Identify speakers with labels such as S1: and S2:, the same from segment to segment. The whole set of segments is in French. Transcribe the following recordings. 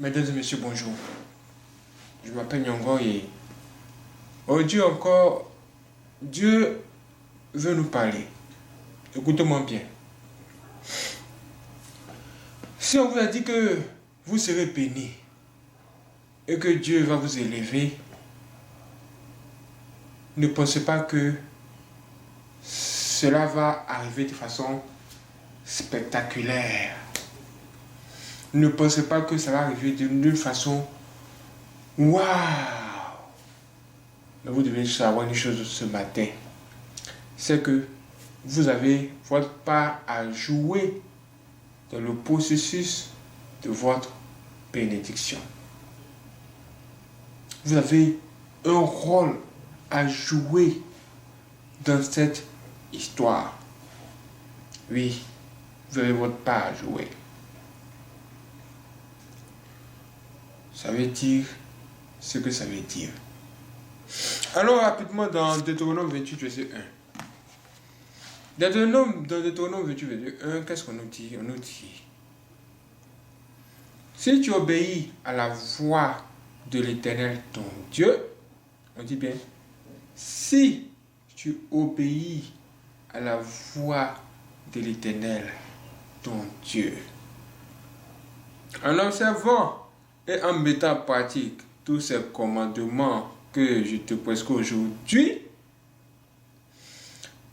S1: Mesdames et messieurs, bonjour. Je m'appelle Nyongo et aujourd'hui encore, Dieu veut nous parler. Écoutez-moi bien. Si on vous a dit que vous serez bénis et que Dieu va vous élever, ne pensez pas que cela va arriver de façon spectaculaire. Ne pensez pas que ça va arriver d'une façon waouh. Mais vous devez savoir une chose ce matin. C'est que vous avez votre part à jouer dans le processus de votre bénédiction. Vous avez un rôle à jouer dans cette histoire. Oui, vous avez votre part à jouer. Ça veut dire ce que ça veut dire. Alors rapidement dans Deutéronome 28, verset 1. Dans Deutéronome 28, verset 1, qu'est-ce qu'on nous dit? On nous dit, si tu obéis à la voix de l'Éternel ton Dieu, on dit bien, si tu obéis à la voix de l'Éternel ton Dieu, en observant et en mettant en pratique tous ces commandements que je te prescris aujourd'hui,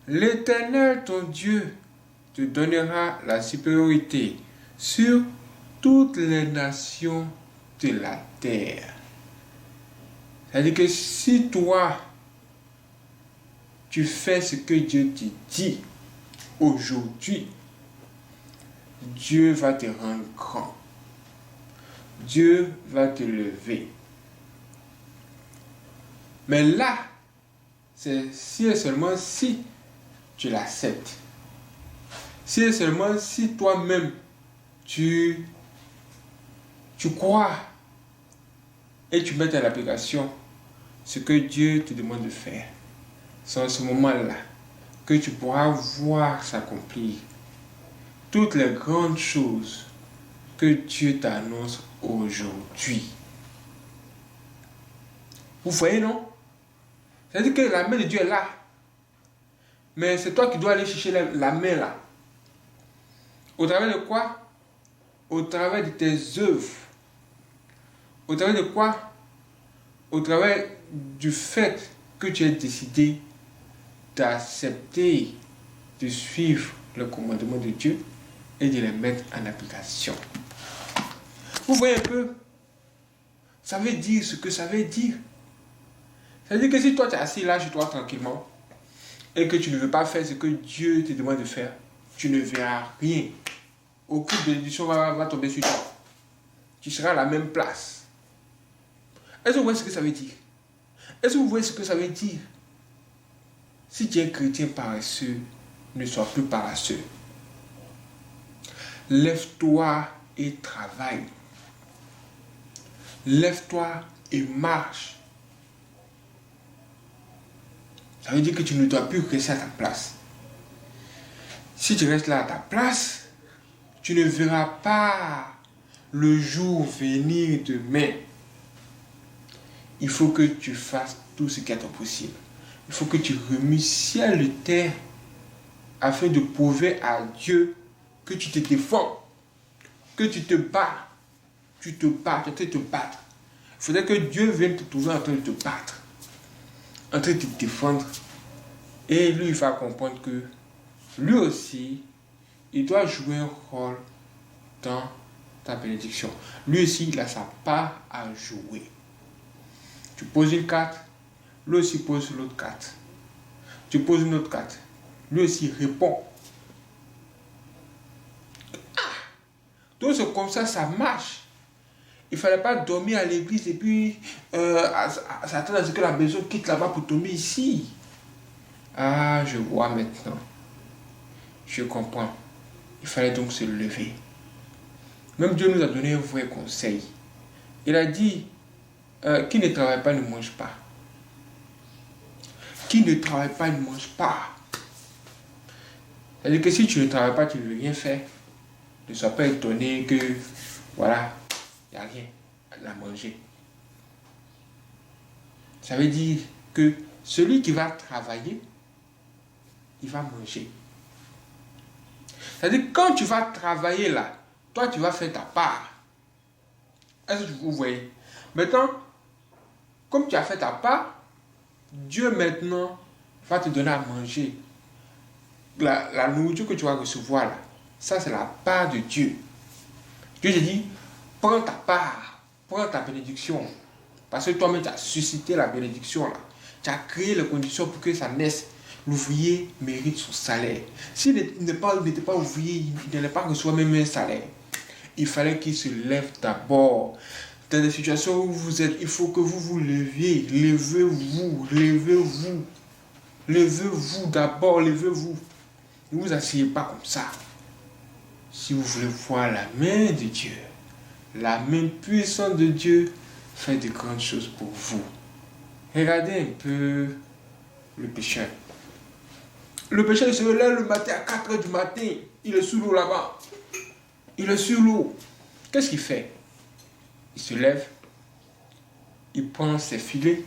S1: l'Éternel ton Dieu te donnera la supériorité sur toutes les nations de la terre. C'est-à-dire que si toi, tu fais ce que Dieu te dit aujourd'hui, Dieu va te rendre grand. Dieu va te lever. Mais là, c'est si et seulement si tu l'acceptes. Si et seulement si toi-même tu crois et tu mets à l'application ce que Dieu te demande de faire. C'est en ce moment-là que tu pourras voir s'accomplir toutes les grandes choses que Dieu t'annonce aujourd'hui. Vous voyez, non? C'est-à-dire que la main de Dieu est là. Mais c'est toi qui dois aller chercher la main là. Au travers de quoi? Au travers de tes œuvres. Au travers de quoi? Au travers du fait que tu as décidé d'accepter de suivre le commandement de Dieu et de les mettre en application. Vous voyez un peu? Ça veut dire ce que ça veut dire. Ça veut dire que si toi tu es assis là chez toi tranquillement et que tu ne veux pas faire ce que Dieu te demande de faire, tu ne verras rien. Aucune bénédiction va tomber sur toi. Tu seras à la même place. Est-ce que vous voyez ce que ça veut dire? Est-ce que vous voyez ce que ça veut dire? Si tu es chrétien paresseux, ne sois plus paresseux. Lève-toi et travaille. Lève-toi et marche. Ça veut dire que tu ne dois plus rester à ta place. Si tu restes là à ta place, tu ne verras pas le jour venir demain. Il faut que tu fasses tout ce qui est possible. Il faut que tu remues ciel et terre afin de prouver à Dieu que tu te défends, que tu te bats. Tu es en train de te battre. Il faudrait que Dieu vienne te trouver en train de te battre, en train de te défendre. Et lui, il va comprendre que lui aussi, il doit jouer un rôle dans ta bénédiction. Lui aussi, il a sa part à jouer. Tu poses une carte, lui aussi pose l'autre carte. Tu poses une autre carte, lui aussi répond. Donc c'est comme ça marche. Il ne fallait pas dormir à l'église et puis s'attendre à ce que la maison quitte là-bas pour dormir ici. Ah, je vois maintenant. Je comprends. Il fallait donc se lever. Même Dieu nous a donné un vrai conseil. Il a dit, qui ne travaille pas ne mange pas. Qui ne travaille pas ne mange pas. C'est-à-dire que si tu ne travailles pas, tu ne veux rien faire. Ne sois pas étonné que, voilà, il n'y a rien. la manger. Ça veut dire que celui qui va travailler, il va manger. C'est-à-dire quand tu vas travailler là, toi tu vas faire ta part. Est-ce que vous voyez? Maintenant, comme tu as fait ta part, Dieu maintenant va te donner à manger. La nourriture que tu vas recevoir là, ça c'est la part de Dieu. Dieu te dit, prends ta part, prends ta bénédiction. Parce que toi-même tu as suscité la bénédiction là. Tu as créé les conditions pour que ça naisse. L'ouvrier mérite son salaire. S'il n'était pas ouvrier, il n'allait pas recevoir même un salaire. Il fallait qu'il se lève d'abord. Dans des situations où vous êtes, il faut que vous vous leviez. Levez-vous, levez-vous. Levez-vous d'abord, levez-vous. Ne vous asseyez pas comme ça. Si vous voulez voir la main de Dieu, la main puissante de Dieu fait de grandes choses pour vous. Regardez un peu le pécheur. Le pécheur se lève le matin à 4 h du matin. Il est sous l'eau là-bas. Il est sur l'eau. Qu'est-ce qu'il fait? Il se lève. Il prend ses filets.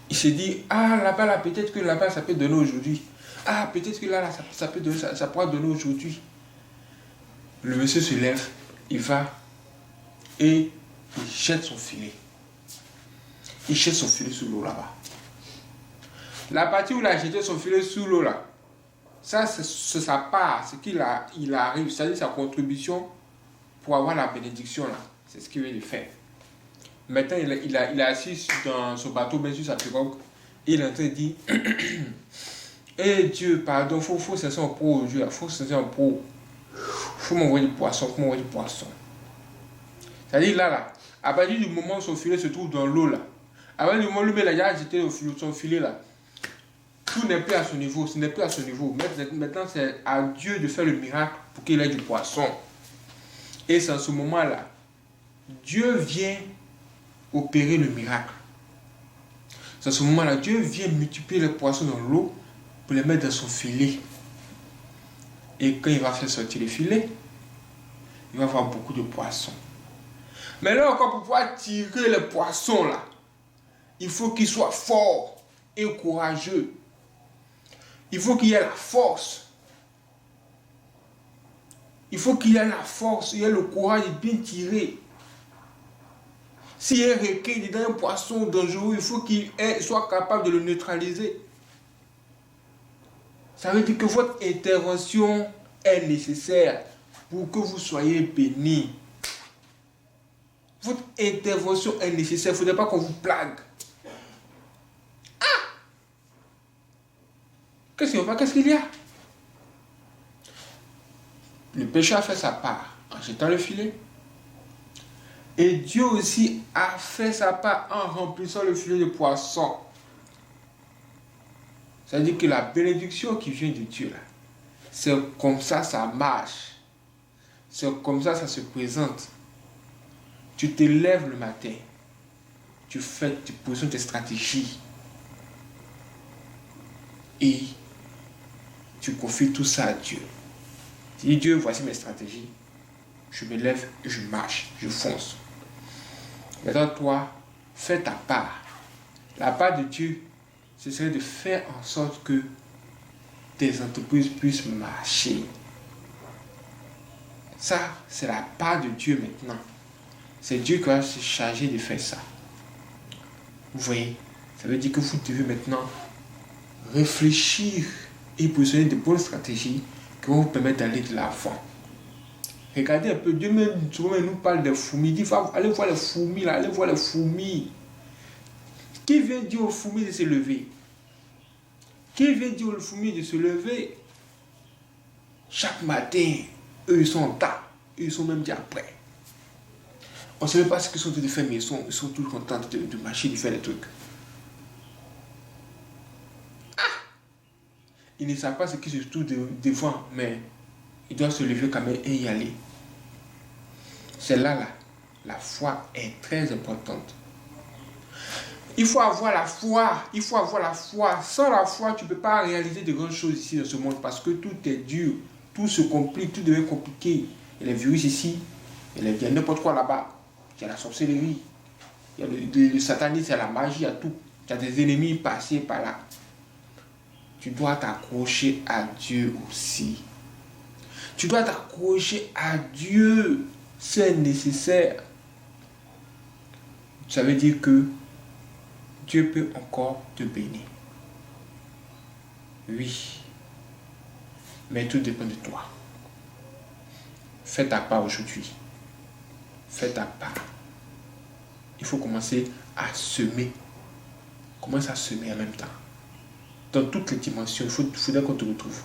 S1: Il se dit, ah là-bas, là, peut-être que là-bas, ça peut donner aujourd'hui. Ah, peut-être que là, ça peut donner, ça pourra donner aujourd'hui. Le monsieur se lève. Il va et il jette son filet. Il jette son filet sous l'eau là-bas. La partie où il a jeté son filet sous l'eau là, ça c'est sa part, c'est qu'il arrive, c'est-à-dire sa contribution pour avoir la bénédiction là. C'est ce qu'il vient de faire. Maintenant il est assis dans son bateau, bien sur sa pirogue, et il est en train de dire eh Dieu, pardon, faut cesser un pro aujourd'hui, faut cesser un pro. Faut m'envoyer du poisson, C'est-à-dire là, à partir du moment où son filet se trouve dans l'eau là, à partir du moment où lui il a jeté son filet là, tout n'est plus à son niveau, ce n'est plus à son niveau. Maintenant, c'est à Dieu de faire le miracle pour qu'il ait du poisson. Et c'est en ce moment-là, Dieu vient opérer le miracle. C'est en ce moment-là, Dieu vient multiplier les poissons dans l'eau pour les mettre dans son filet. Et quand il va faire sortir le filet, il va avoir beaucoup de poissons. Mais là encore, pour pouvoir tirer les poissons là, il faut qu'il soit fort et courageux. Il faut qu'il y ait la force. Il faut qu'il y ait la force, il y ait le courage de bien tirer. S'il y a un requin dedans un poisson dangereux, il faut qu'il soit capable de le neutraliser. Ça veut dire que votre intervention est nécessaire pour que vous soyez bénis. Votre intervention est nécessaire, il ne faudrait pas qu'on vous plague. Qu'est-ce qu'il y a? Le pécheur a fait sa part en jetant le filet. Et Dieu aussi a fait sa part en remplissant le filet de poissons. C'est-à-dire que la bénédiction qui vient de Dieu, là, c'est comme ça marche. C'est comme ça se présente. Tu te lèves le matin. Tu positionnes tes stratégies. Et tu confies tout ça à Dieu. Tu dis, Dieu, voici mes stratégies. Je me lève, je marche, je fonce. Maintenant, toi, fais ta part. La part de Dieu, ce serait de faire en sorte que tes entreprises puissent marcher. Ça, c'est la part de Dieu maintenant. C'est Dieu qui va se charger de faire ça. Vous voyez, ça veut dire que vous devez maintenant réfléchir et positionner de bonnes stratégies qui vont vous permettre d'aller de l'avant. Regardez un peu, Dieu nous parle des fourmis. Il dit, allez voir les fourmis là, allez voir les fourmis. Qui vient dire aux fourmis de se lever? Qui vient dire aux fourmis de se lever? Chaque matin, eux ils sont en tas, eux ils sont même déjà prêts. On ne sait même pas ce qu'ils sont en train de faire, mais ils sont tous contents de marcher, de faire des trucs. Ils ne savent pas ce qui se trouve devant, mais ils doivent se lever quand même et y aller. C'est là, la foi est très importante. Il faut avoir la foi. Il faut avoir la foi. Sans la foi, tu ne peux pas réaliser de grandes choses ici dans ce monde parce que tout est dur. Tout se complique, tout devient compliqué. Il y a les virus ici, il y a n'importe quoi là-bas. il y a la sorcellerie, il y a le satanisme, il y a la magie, il y a tout. Il y a des ennemis passés par là. Tu dois t'accrocher à Dieu aussi. Tu dois t'accrocher à Dieu. C'est nécessaire. Ça veut dire que Dieu peut encore te bénir. Oui. Mais tout dépend de toi. Fais ta part aujourd'hui. Fais ta part. Il faut commencer à semer. Commence à semer en même temps. Dans toutes les dimensions, il faudrait qu'on te retrouve.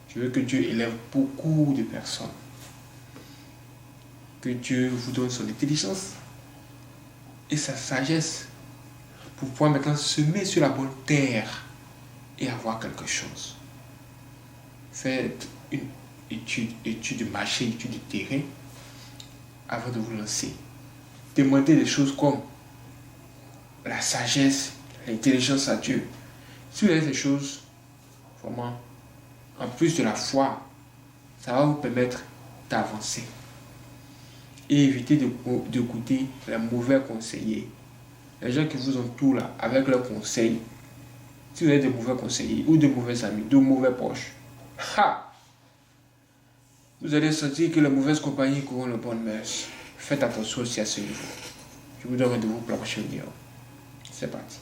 S1: Je veux que Dieu élève beaucoup de personnes. Que Dieu vous donne son intelligence et sa sagesse pour pouvoir maintenant semer sur la bonne terre et avoir quelque chose. Faites une étude de marché, étude de terrain avant de vous lancer. Demandez des choses comme la sagesse, l'intelligence à Dieu. Si vous avez des choses, vraiment, en plus de la foi, ça va vous permettre d'avancer. Et éviter d'écouter les mauvais conseillers. Les gens qui vous entourent là, avec leurs conseils. Si vous avez des mauvais conseillers ou de mauvais amis, de mauvais proches, vous allez sentir que les mauvaises compagnies courent le bon mœurs. Faites attention aussi à ce niveau. Je vous donne rendez-vous pour la prochaine vidéo. C'est parti.